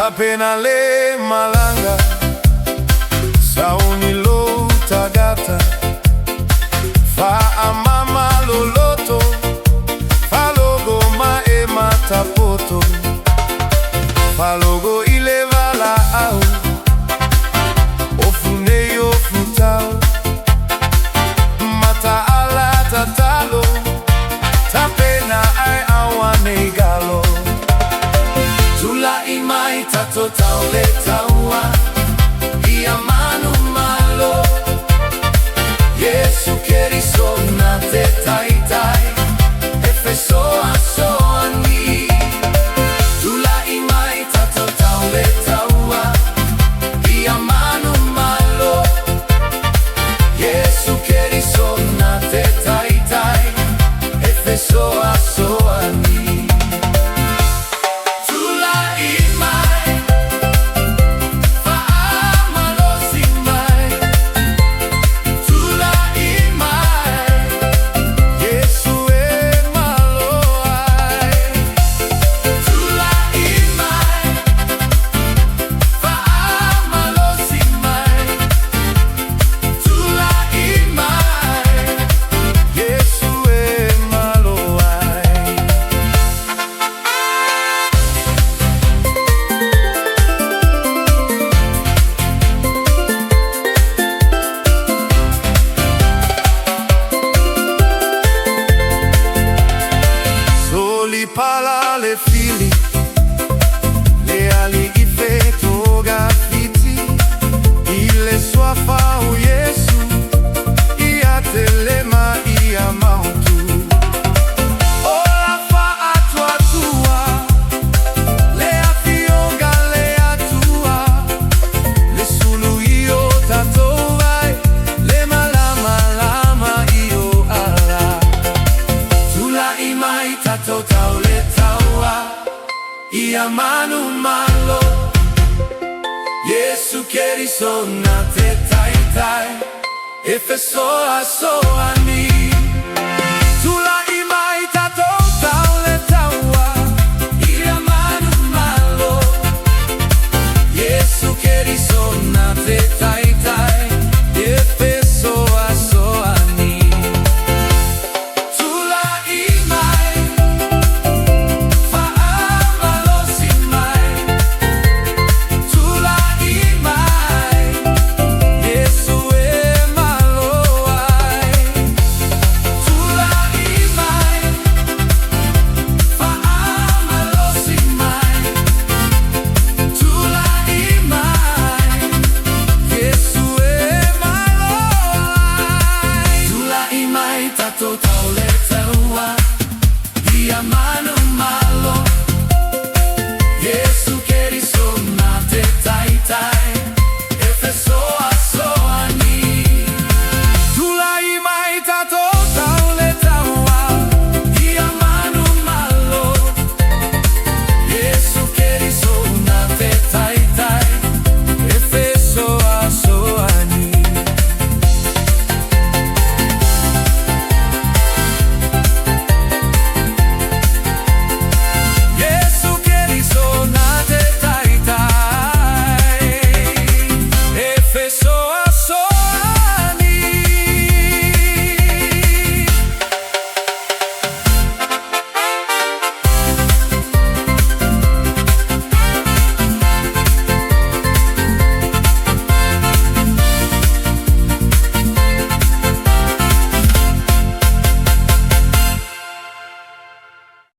Tapenale malanga sauni lo tagata fa amama loloto falogo ma e matapoto falogo ilevala au ofuneyo futao mata ala tatalo tapena ai awane galo tula imai tato taule taua ia manu malo Yesu keriso na te tai tai efeso aso ani tula imai tato taule taua ia manu malo Yesu keriso na te tai tai efeso aso ani Pala le fili le ali ifeto gafiti ile swafa u Yesu ia telema ia mautu ola fa atua tua le afioga le atua le sulu io tatovai le malama lama io ala tula imai tato ia manu malo Yesu keriso na te tai tai efeso aso ani tula imai tato taule taua ia manu malo Yesu keriso na te tai tai efeso aso ani tula imai tai